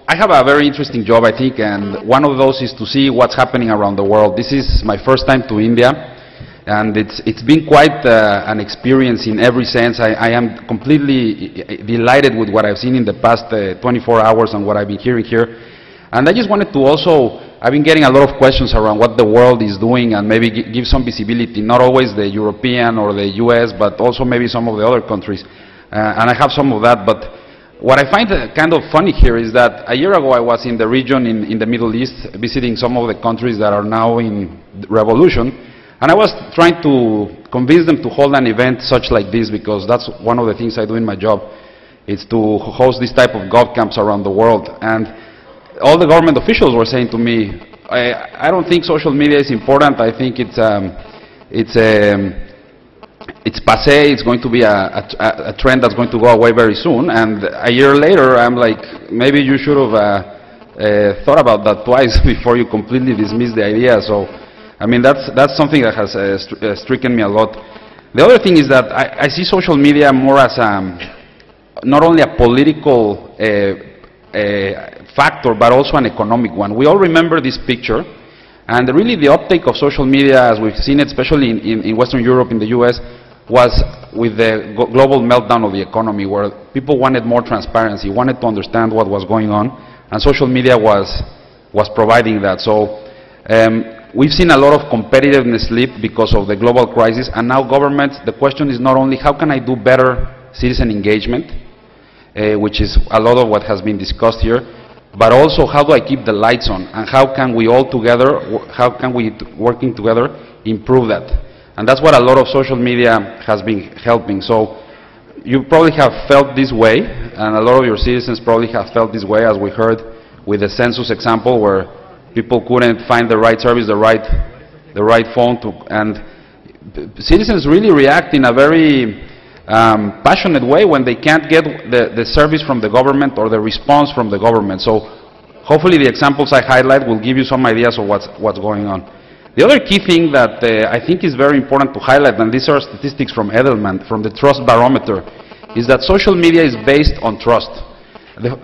I have a very interesting job, I think, and one of those is to see what's happening around the world. This is my first time to India, and it's been quite an experience in every sense. I am completely delighted with what I've seen in the past 24 hours and what I've been hearing here. And I just wanted to also, I've been getting a lot of questions around what the world is doing and maybe give some visibility, not always the European or the US, but also maybe some of the other countries. And I have some of that, but what I find kind of funny here is that a year ago I was in the region in the Middle East visiting some of the countries that are now in revolution, and I was trying to convince them to hold an event such like this, because that's one of the things I do in my job. It's to host this type of Gov camps around the world. And all the government officials were saying to me, I don't think social media is important. I think it's passé, it's going to be a trend that's going to go away very soon. And a year later, I'm like, maybe you should have thought about that twice before you completely dismiss the idea. So, I mean, that's something that has stricken me a lot. The other thing is that I see social media more as not only a political factor, but also an economic one. We all remember this picture, and really the uptake of social media, as we've seen it, especially in Western Europe, in the US, was with the global meltdown of the economy, where people wanted more transparency, wanted to understand what was going on, and social media was providing that. So we've seen a lot of competitiveness slip because of the global crisis, and now governments, the question is not only how can I do better citizen engagement, which is a lot of what has been discussed here, but also how do I keep the lights on, and how can we all together, how can we working together improve that? And that's what a lot of social media has been helping. So you probably have felt this way, and a lot of your citizens probably have felt this way, as we heard with the census example, where people couldn't find the right service, the right phone to, and citizens really react in a very passionate way when they can't get the service from the government or the response from the government. So hopefully the examples I highlight will give you some ideas of what's going on. The other key thing that I think is very important to highlight, and these are statistics from Edelman, from the Trust Barometer, is that social media is based on trust.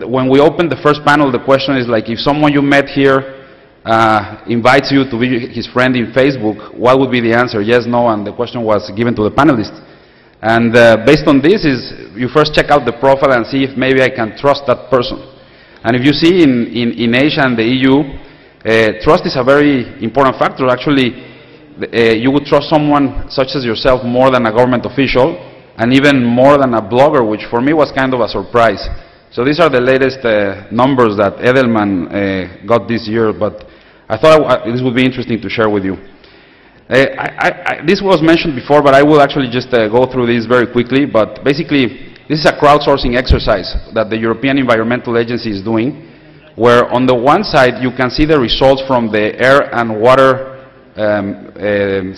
When we opened the first panel, the question is like, if someone you met here invites you to be his friend in Facebook, what would be the answer? Yes, no, and the question was given to the panelists. And based on this is, you first check out the profile and see if maybe I can trust that person. And if you see in Asia and the EU, trust is a very important factor. Actually, you would trust someone such as yourself more than a government official, and even more than a blogger, which for me was kind of a surprise. So these are the latest numbers that Edelman got this year, but I thought this would be interesting to share with you. This was mentioned before, but I will actually just go through this very quickly. But basically, this is a crowdsourcing exercise that the European Environmental Agency is doing, where on the one side you can see the results from the air and water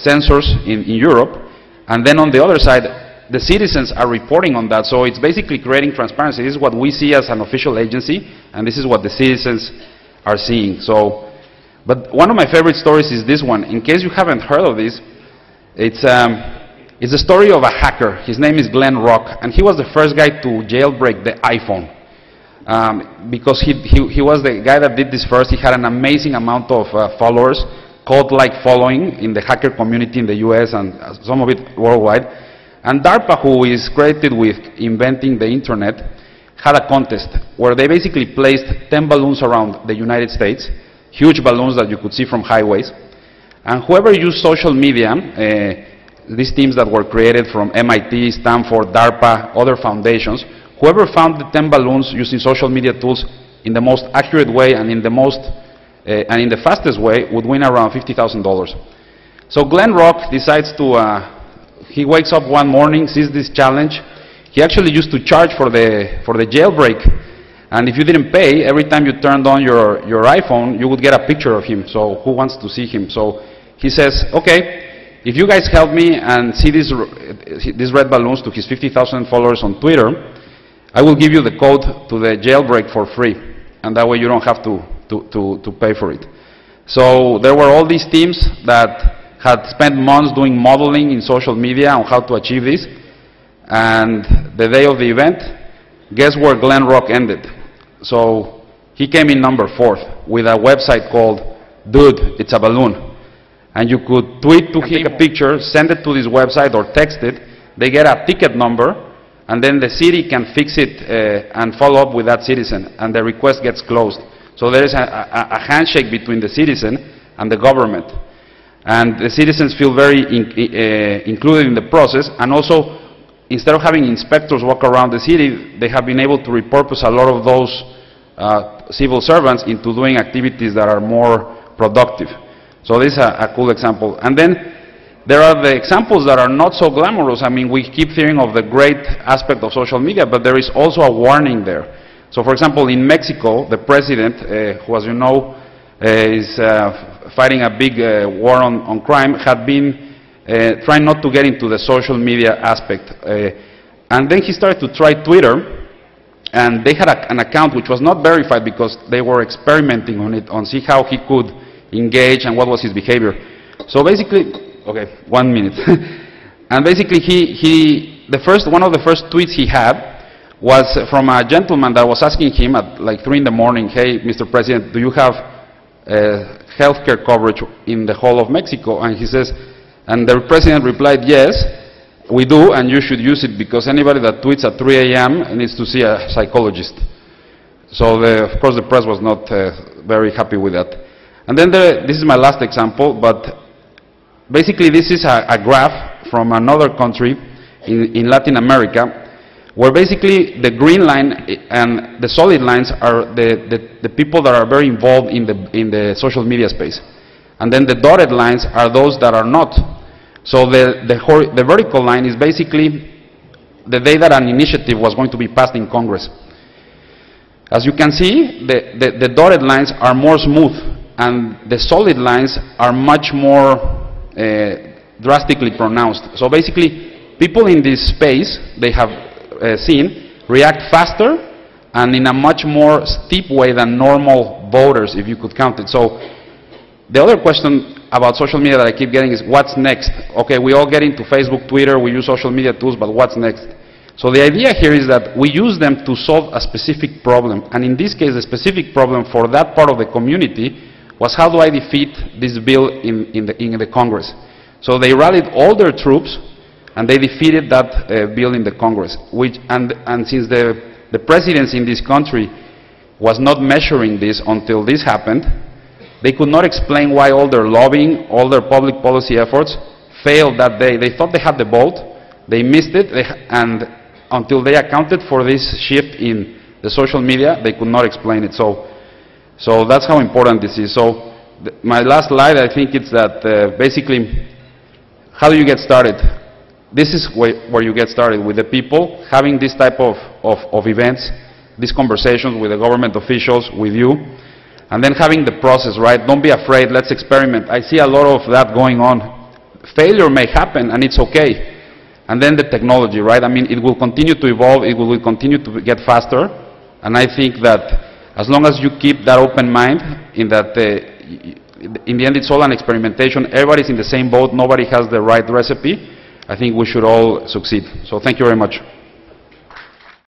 sensors in Europe, and then on the other side the citizens are reporting on that. So it's basically creating transparency. This is what we see as an official agency, and this is what the citizens are seeing. So, but one of my favorite stories is this one. In case you haven't heard of this, it's a story of a hacker. His name is Glenn Rock, and he was the first guy to jailbreak the iPhone. Because he was the guy that did this first. He had an amazing amount of followers, cult-like following in the hacker community in the US and some of it worldwide. And DARPA, who is credited with inventing the internet, had a contest where they basically placed 10 balloons around the United States, huge balloons that you could see from highways. And whoever used social media, these teams that were created from MIT, Stanford, DARPA, other foundations, whoever found the 10 balloons using social media tools in the most accurate way and in the fastest way would win around $50,000. So Glenn Rock decides to, he wakes up one morning, sees this challenge. He actually used to charge for the jailbreak, and if you didn't pay, every time you turned on your iPhone, you would get a picture of him. So who wants to see him? So he says, okay, if you guys help me and see these red balloons to his 50,000 followers on Twitter, I will give you the code to the jailbreak for free, and that way you don't have to pay for it. So there were all these teams that had spent months doing modeling in social media on how to achieve this, and the day of the event, guess where Glenn Rock ended? So He came in number 4th with a website called Dude, It's a Balloon. And you could tweet to him a picture, send it to this website or text it. They get a ticket number, and then the city can fix it and follow up with that citizen, and the request gets closed. So there is a handshake between the citizen and the government. And the citizens feel very included in the process, and also, instead of having inspectors walk around the city, they have been able to repurpose a lot of those civil servants into doing activities that are more productive. So this is a cool example. And then there are the examples that are not so glamorous. I mean, we keep hearing of the great aspect of social media, but there is also a warning there. So for example, in Mexico, the president, who as you know, is fighting a big war on crime, had been trying not to get into the social media aspect. And then he started to try Twitter, and they had an account which was not verified because they were experimenting on it, on see how he could engage and what was his behavior. So basically, okay, 1 minute. And basically one of the first tweets he had was from a gentleman that was asking him at like 3 in the morning, hey, Mr. President, do you have healthcare coverage in the whole of Mexico? And he says, and the president replied, yes, we do, and you should use it because anybody that tweets at 3 a.m. needs to see a psychologist. So of course the press was not very happy with that. And then this is my last example, but basically this is a graph from another country in Latin America, where basically the green line and the solid lines are the people that are very involved in the social media space. And then the dotted lines are those that are not. So the vertical line is basically the day that an initiative was going to be passed in Congress. As you can see, the dotted lines are more smooth, and the solid lines are much more drastically pronounced. So basically, people in this space, they have seen, react faster and in a much more steep way than normal voters, if you could count it. So the other question about social media that I keep getting is, what's next? Okay, we all get into Facebook, Twitter, we use social media tools, but what's next? So the idea here is that we use them to solve a specific problem. And in this case, the specific problem for that part of the community was, how do I defeat this bill in the Congress? So they rallied all their troops, and they defeated that bill in the Congress. And since the presidency in this country was not measuring this until this happened, they could not explain why all their lobbying, all their public policy efforts failed that day. They thought they had the vote, they missed it, and until they accounted for this shift in the social media, they could not explain it. So that's how important this is. So my last slide, I think it's that basically, how do you get started? This is where you get started, with the people, having this type of events, these conversations with the government officials, with you, and then having the process, right? Don't be afraid, let's experiment. I see a lot of that going on. Failure may happen, and it's okay. And then the technology, right? I mean, it will continue to evolve, it will continue to get faster, and I think that as long as you keep that open mind, in that in the end it's all an experimentation, everybody's in the same boat, nobody has the right recipe, I think we should all succeed. So thank you very much.